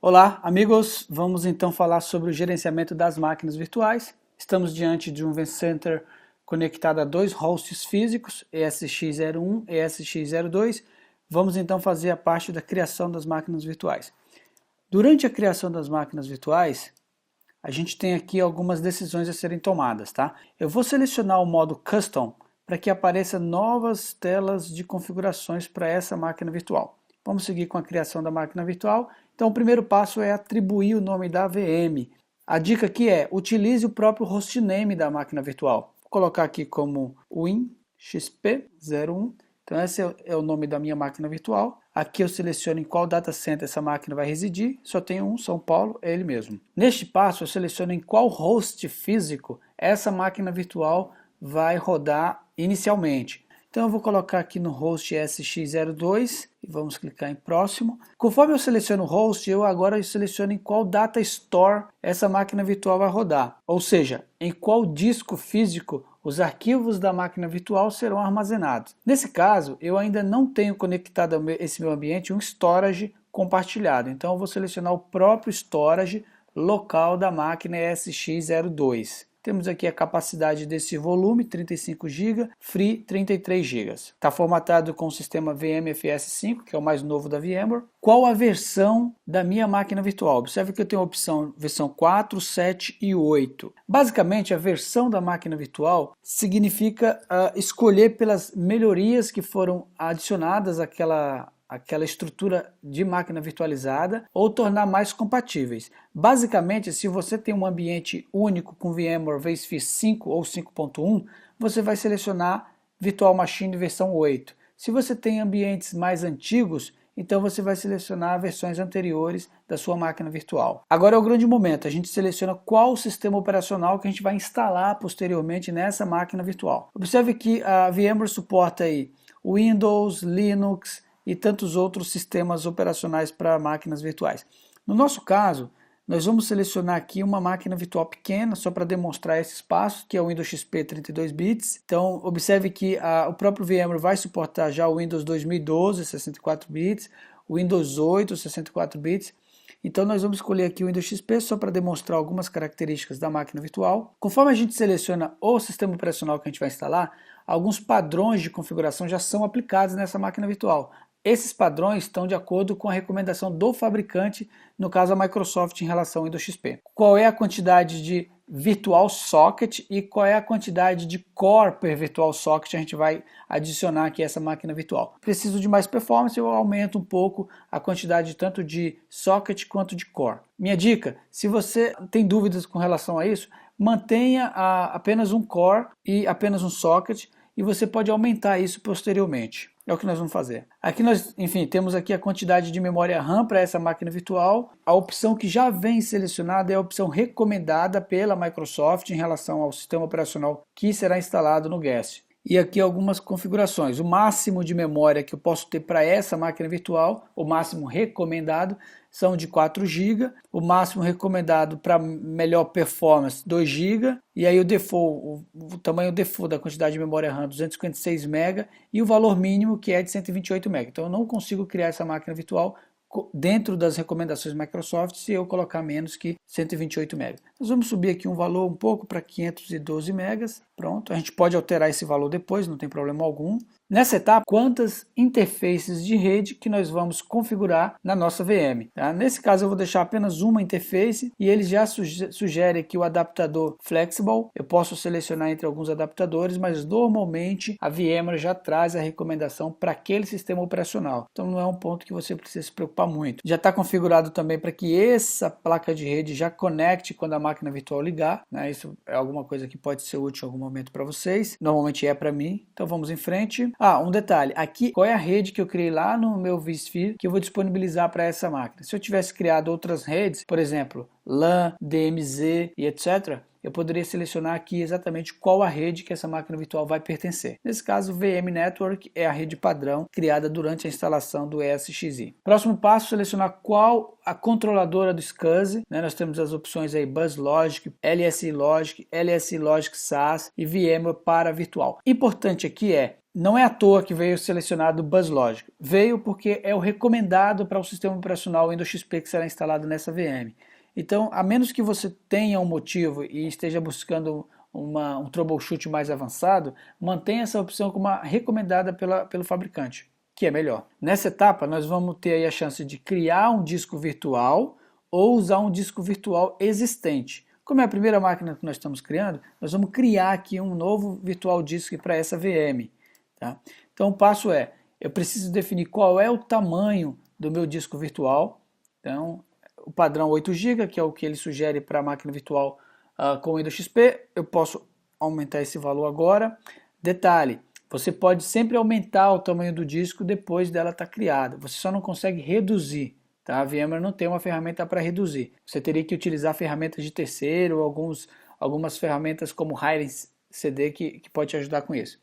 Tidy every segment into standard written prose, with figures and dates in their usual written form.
Olá, amigos! Vamos então falar sobre o gerenciamento das máquinas virtuais. Estamos diante de um vCenter conectado a dois hosts físicos, ESX01 e ESX02. Vamos então fazer a parte da criação das máquinas virtuais. Durante a criação das máquinas virtuais, a gente tem aqui algumas decisões a serem tomadas, tá? Eu vou selecionar o modo Custom para que apareça novas telas de configurações para essa máquina virtual. Vamos seguir com a criação da máquina virtual. Então o primeiro passo é atribuir o nome da VM. A dica aqui é, utilize o próprio hostname da máquina virtual. Vou colocar aqui como WinXP01. Então esse é o nome da minha máquina virtual. Aqui eu seleciono em qual data center essa máquina vai residir. Só tem um, São Paulo, é ele mesmo. Neste passo eu seleciono em qual host físico essa máquina virtual vai rodar inicialmente. Então eu vou colocar aqui no host SX02 e vamos clicar em próximo. Conforme eu seleciono o host, eu agora seleciono em qual data store essa máquina virtual vai rodar. Ou seja, em qual disco físico os arquivos da máquina virtual serão armazenados. Nesse caso, eu ainda não tenho conectado a esse meu ambiente um storage compartilhado. Então eu vou selecionar o próprio storage local da máquina SX02. Temos aqui a capacidade desse volume, 35 GB, free 33 GB. Está formatado com o sistema VMFS5, que é o mais novo da VMware. Qual a versão da minha máquina virtual? Observe que eu tenho a opção versão 4, 7 e 8. Basicamente, a versão da máquina virtual significa escolher pelas melhorias que foram adicionadas àquela estrutura de máquina virtualizada ou tornar mais compatíveis. Basicamente, se você tem um ambiente único com VMware vSphere 5 ou 5.1, você vai selecionar Virtual Machine versão 8. Se você tem ambientes mais antigos, então você vai selecionar versões anteriores da sua máquina virtual. Agora é o grande momento, a gente seleciona qual sistema operacional que a gente vai instalar posteriormente nessa máquina virtual. Observe que a VMware suporta aí Windows, Linux e tantos outros sistemas operacionais para máquinas virtuais. No nosso caso, nós vamos selecionar aqui uma máquina virtual pequena, só para demonstrar esses passos, que é o Windows XP 32 bits. Então, observe que o próprio VMware vai suportar já o Windows 2012, 64 bits, o Windows 8, 64 bits. Então, nós vamos escolher aqui o Windows XP só para demonstrar algumas características da máquina virtual. Conforme a gente seleciona o sistema operacional que a gente vai instalar, alguns padrões de configuração já são aplicados nessa máquina virtual. Esses padrões estão de acordo com a recomendação do fabricante, no caso a Microsoft em relação ao Windows XP. Qual é a quantidade de Virtual Socket e qual é a quantidade de Core per Virtual Socket a gente vai adicionar aqui a essa máquina virtual. Preciso de mais performance, eu aumento um pouco a quantidade tanto de Socket quanto de Core. Minha dica, se você tem dúvidas com relação a isso, mantenha apenas um Core e apenas um Socket e você pode aumentar isso posteriormente. É o que nós vamos fazer. Aqui nós, enfim, temos aqui a quantidade de memória RAM para essa máquina virtual. A opção que já vem selecionada é a opção recomendada pela Microsoft em relação ao sistema operacional que será instalado no guest. E aqui algumas configurações. O máximo de memória que eu posso ter para essa máquina virtual, o máximo recomendado, são de 4 GB. O máximo recomendado para melhor performance, 2 GB. E aí o default, o tamanho default da quantidade de memória RAM, 256 MB. E o valor mínimo, que é de 128 MB. Então eu não consigo criar essa máquina virtual dentro das recomendações Microsoft se eu colocar menos que 128 MB. Nós vamos subir aqui um valor um pouco para 512 MB. Pronto, a gente pode alterar esse valor depois, não tem problema algum. Nessa etapa, quantas interfaces de rede que nós vamos configurar na nossa VM. Tá? Nesse caso eu vou deixar apenas uma interface e ele já sugere aqui o adaptador Flexible. Eu posso selecionar entre alguns adaptadores, mas normalmente a VMware já traz a recomendação para aquele sistema operacional. Então não é um ponto que você precisa se preocupar muito. Já está configurado também para que essa placa de rede já conecte quando a máquina virtual ligar. Né? Isso é alguma coisa que pode ser útil em algum momento para vocês. Normalmente é para mim. Então vamos em frente. Um detalhe, aqui qual é a rede que eu criei lá no meu vSphere que eu vou disponibilizar para essa máquina. Se eu tivesse criado outras redes, por exemplo, LAN, DMZ e etc., eu poderia selecionar aqui exatamente qual a rede que essa máquina virtual vai pertencer. Nesse caso, VM Network é a rede padrão criada durante a instalação do ESXi. Próximo passo, selecionar qual a controladora do SCSI. Nós temos as opções aí BuzzLogic, LSI Logic, LSI Logic SaaS e VMware para virtual. Importante aqui não é à toa que veio selecionado o BuzzLogic. Veio porque é o recomendado para o sistema operacional Windows XP que será instalado nessa VM. Então, a menos que você tenha um motivo e esteja buscando um troubleshoot mais avançado, mantenha essa opção como uma recomendada pelo fabricante, que é melhor. Nessa etapa, nós vamos ter aí a chance de criar um disco virtual ou usar um disco virtual existente. Como é a primeira máquina que nós estamos criando, nós vamos criar aqui um novo virtual disk para essa VM. Tá? Então, o passo eu preciso definir qual é o tamanho do meu disco virtual. Então, o padrão 8 GB, que é o que ele sugere para a máquina virtual com Windows XP, eu posso aumentar esse valor agora. Detalhe, você pode sempre aumentar o tamanho do disco depois dela estar criada, você só não consegue reduzir. Tá? A VMware não tem uma ferramenta para reduzir. Você teria que utilizar ferramentas de terceiro, algumas ferramentas como Highland CD que pode te ajudar com isso.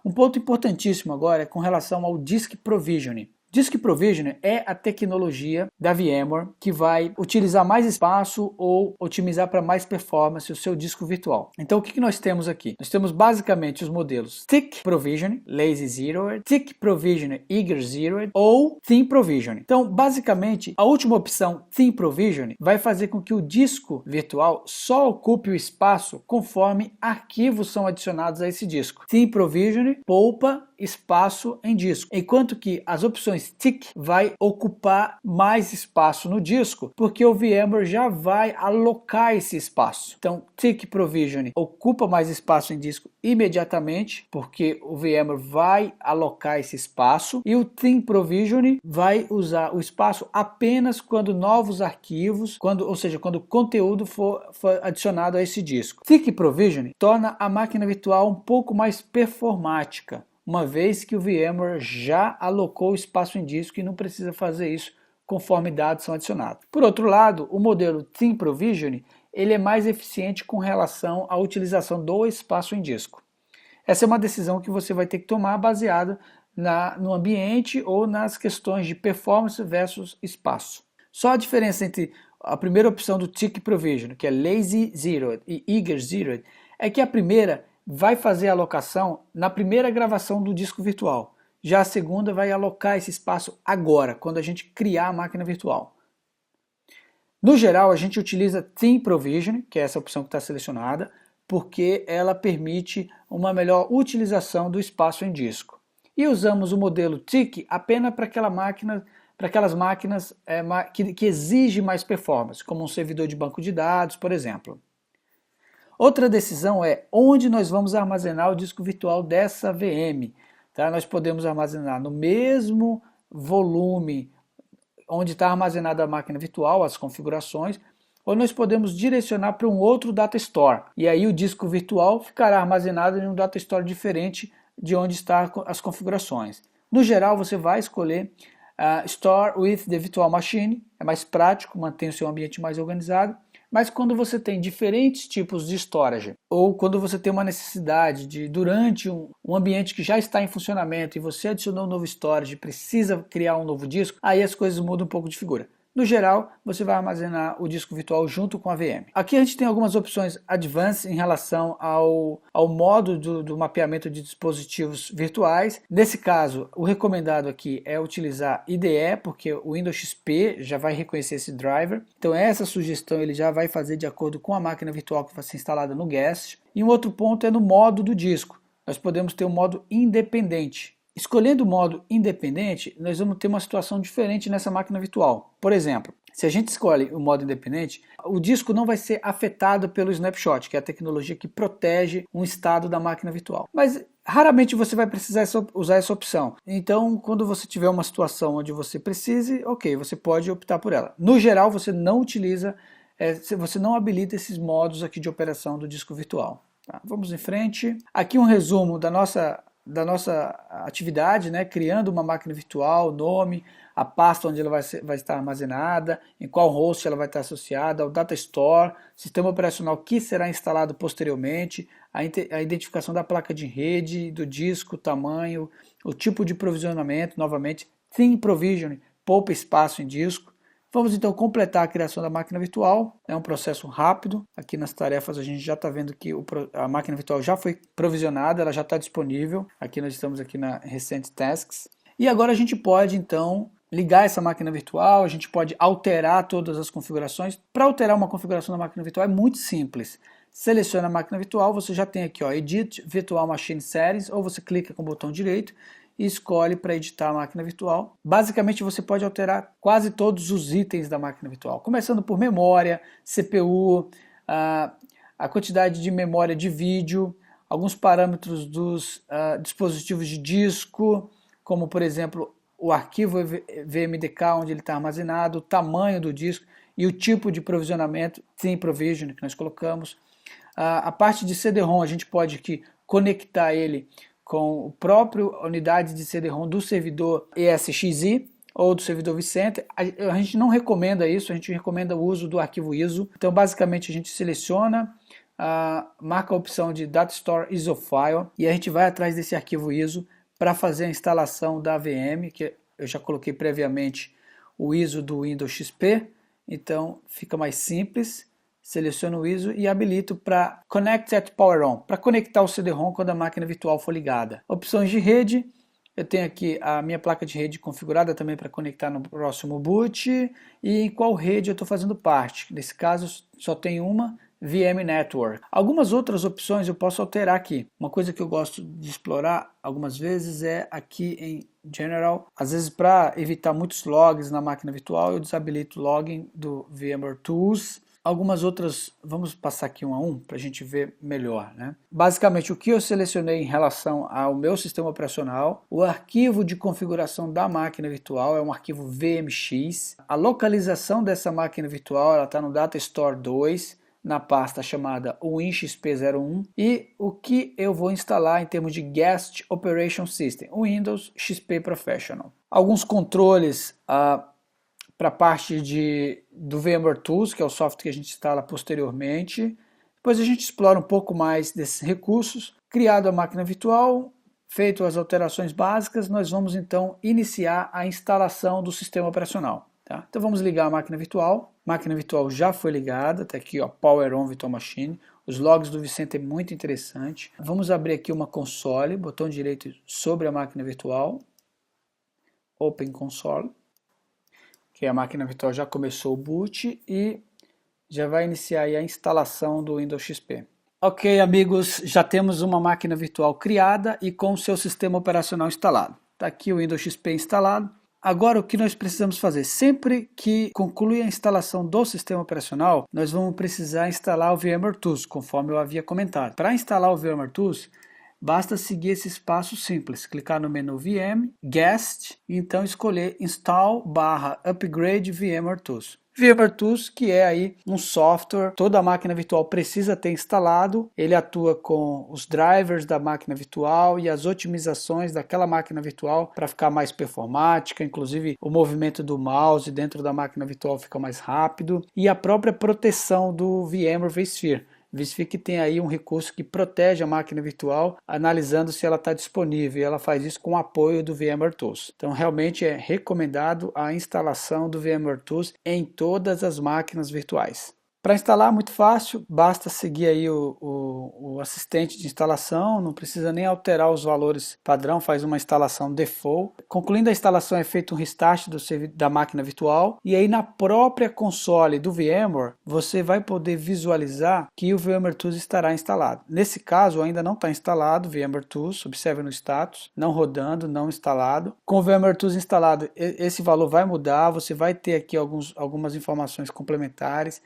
Um ponto importantíssimo agora é com relação ao Disk Provisioning. Disk Provisioning é a tecnologia da VMware que vai utilizar mais espaço ou otimizar para mais performance o seu disco virtual. Então o que nós temos aqui? Nós temos basicamente os modelos Thick Provisioning, Lazy Zeroed, Thick Provisioning, Eager Zeroed ou Thin Provisioning. Então basicamente a última opção, Thin Provisioning, vai fazer com que o disco virtual só ocupe o espaço conforme arquivos são adicionados a esse disco. Thin Provisioning poupa espaço em disco, enquanto que as opções Thick vai ocupar mais espaço no disco, porque o VMware já vai alocar esse espaço. Então, Thick Provisioning ocupa mais espaço em disco imediatamente, porque o VMware vai alocar esse espaço, e o Thin Provisioning vai usar o espaço apenas quando novos arquivos, ou seja, quando o conteúdo for adicionado a esse disco. Thick Provisioning torna a máquina virtual um pouco mais performática, uma vez que o VMware já alocou espaço em disco e não precisa fazer isso conforme dados são adicionados. Por outro lado, o modelo Thin Provisioning ele é mais eficiente com relação à utilização do espaço em disco. Essa é uma decisão que você vai ter que tomar baseada no ambiente ou nas questões de performance versus espaço. Só a diferença entre a primeira opção do Thick Provisioning, que é Lazy Zeroed, e Eager Zeroed, é que a primeira vai fazer a alocação na primeira gravação do disco virtual. Já a segunda vai alocar esse espaço agora, quando a gente criar a máquina virtual. No geral, a gente utiliza Thin Provisioning, que é essa opção que está selecionada, porque ela permite uma melhor utilização do espaço em disco. E usamos o modelo Thick apenas para aquelas máquinas que exigem mais performance, como um servidor de banco de dados, por exemplo. Outra decisão é onde nós vamos armazenar o disco virtual dessa VM. Tá? Nós podemos armazenar no mesmo volume onde está armazenada a máquina virtual, as configurações, ou nós podemos direcionar para um outro data store. E aí o disco virtual ficará armazenado em um data store diferente de onde estão as configurações. No geral, você vai escolher Store with the Virtual Machine, é mais prático, mantém o seu ambiente mais organizado. Mas quando você tem diferentes tipos de storage, ou quando você tem uma necessidade de, durante um ambiente que já está em funcionamento e você adicionou um novo storage e precisa criar um novo disco, aí as coisas mudam um pouco de figura. No geral, você vai armazenar o disco virtual junto com a VM. Aqui a gente tem algumas opções advanced em relação ao modo do mapeamento de dispositivos virtuais. Nesse caso, o recomendado aqui é utilizar IDE, porque o Windows XP já vai reconhecer esse driver. Então essa sugestão ele já vai fazer de acordo com a máquina virtual que vai ser instalada no guest. E um outro ponto é no modo do disco. Nós podemos ter um modo independente. Escolhendo o modo independente, nós vamos ter uma situação diferente nessa máquina virtual. Por exemplo, se a gente escolhe o modo independente, o disco não vai ser afetado pelo snapshot, que é a tecnologia que protege um estado da máquina virtual. Mas raramente você vai precisar usar essa opção. Então, quando você tiver uma situação onde você precise, ok, você pode optar por ela. No geral, você não utiliza, você não habilita esses modos aqui de operação do disco virtual. Tá? Vamos em frente. Aqui um resumo da nossa nossa atividade, né? Criando uma máquina virtual, nome, a pasta onde ela vai estar armazenada, em qual host ela vai estar associada, o data store, sistema operacional que será instalado posteriormente, a identificação da placa de rede, do disco, o tamanho, o tipo de provisionamento, novamente, Thin Provisioning, poupa espaço em disco. Vamos então completar a criação da máquina virtual, é um processo rápido, aqui nas tarefas a gente já está vendo que a máquina virtual já foi provisionada, ela já está disponível, aqui nós estamos aqui na Recent Tasks, e agora a gente pode então ligar essa máquina virtual, a gente pode alterar todas as configurações. Para alterar uma configuração da máquina virtual é muito simples, seleciona a máquina virtual, você já tem aqui ó, Edit Virtual Machine Settings, ou você clica com o botão direito, e escolhe para editar a máquina virtual. Basicamente você pode alterar quase todos os itens da máquina virtual, começando por memória, CPU, a quantidade de memória de vídeo, alguns parâmetros dos dispositivos de disco, como por exemplo o arquivo VMDK onde ele está armazenado, o tamanho do disco e o tipo de provisionamento, Thin Provisioning que nós colocamos. A parte de CD-ROM a gente pode aqui conectar ele com o próprio unidade de CD-ROM do servidor ESXi ou do servidor vCenter. A gente não recomenda isso, a gente recomenda o uso do arquivo ISO. Então basicamente a gente seleciona, marca a opção de Data Store ISO File e a gente vai atrás desse arquivo ISO para fazer a instalação da VM, que eu já coloquei previamente o ISO do Windows XP, então fica mais simples. Seleciono o ISO e habilito para Connect at Power On, para conectar o CD-ROM quando a máquina virtual for ligada. Opções de rede, eu tenho aqui a minha placa de rede configurada também para conectar no próximo boot, e em qual rede eu estou fazendo parte. Nesse caso só tem uma, VM Network. Algumas outras opções eu posso alterar aqui. Uma coisa que eu gosto de explorar algumas vezes é aqui em General. Às vezes para evitar muitos logs na máquina virtual eu desabilito o login do VMware Tools. Algumas outras, vamos passar aqui um a um para a gente ver melhor, né? Basicamente o que eu selecionei em relação ao meu sistema operacional, o arquivo de configuração da máquina virtual é um arquivo VMX, a localização dessa máquina virtual ela está no Data Store 2, na pasta chamada WinXP01, e o que eu vou instalar em termos de Guest Operation System, o Windows XP Professional. Alguns controles para a parte do VMware Tools, que é o software que a gente instala posteriormente. Depois a gente explora um pouco mais desses recursos. Criado a máquina virtual, feito as alterações básicas, nós vamos então iniciar a instalação do sistema operacional. Tá? Então vamos ligar a máquina virtual. A máquina virtual já foi ligada, está aqui ó, Power On Virtual Machine. Os logs do vCenter é muito interessante. Vamos abrir aqui uma console, botão direito sobre a máquina virtual, Open Console, que a máquina virtual já começou o boot e já vai iniciar aí a instalação do Windows XP. Ok, amigos, já temos uma máquina virtual criada e com o seu sistema operacional instalado. Está aqui o Windows XP instalado. Agora o que nós precisamos fazer? Sempre que concluir a instalação do sistema operacional, nós vamos precisar instalar o VMware Tools, conforme eu havia comentado. Para instalar o VMware Tools, basta seguir esses passos simples, clicar no menu VM, Guest, e então escolher Install/Upgrade VMware Tools. VMware Tools, que é aí um software, toda a máquina virtual precisa ter instalado, ele atua com os drivers da máquina virtual e as otimizações daquela máquina virtual para ficar mais performática, inclusive o movimento do mouse dentro da máquina virtual fica mais rápido, e a própria proteção do VMware vSphere. vSphere que tem aí um recurso que protege a máquina virtual, analisando se ela está disponível, e ela faz isso com o apoio do VMware Tools. Então realmente é recomendado a instalação do VMware Tools em todas as máquinas virtuais. Para instalar, muito fácil, basta seguir aí o assistente de instalação, não precisa nem alterar os valores padrão, faz uma instalação default. Concluindo a instalação é feito um restart da máquina virtual e aí na própria console do VMware você vai poder visualizar que o VMware Tools estará instalado. Nesse caso ainda não está instalado o VMware Tools, observe no status, não rodando, não instalado. Com o VMware Tools instalado esse valor vai mudar, você vai ter aqui algumas informações complementares.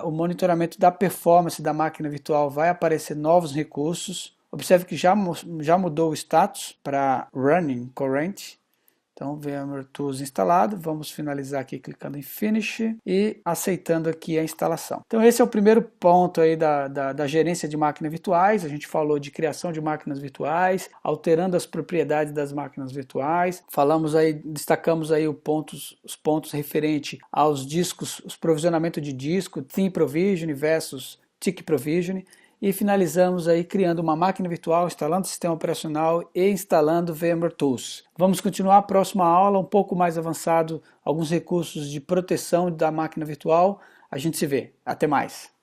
O monitoramento da performance da máquina virtual vai aparecer novos recursos. Observe que já mudou o status para Running Current. Então, VMware Tools instalado, vamos finalizar aqui clicando em Finish e aceitando aqui a instalação. Então esse é o primeiro ponto aí da gerência de máquinas virtuais. A gente falou de criação de máquinas virtuais, alterando as propriedades das máquinas virtuais. Falamos aí, destacamos aí os pontos referentes aos discos, os provisionamento de disco, Theme Provision versus Tick Provision. E finalizamos aí criando uma máquina virtual, instalando o sistema operacional e instalando VMware Tools. Vamos continuar a próxima aula, um pouco mais avançado, alguns recursos de proteção da máquina virtual. A gente se vê. Até mais.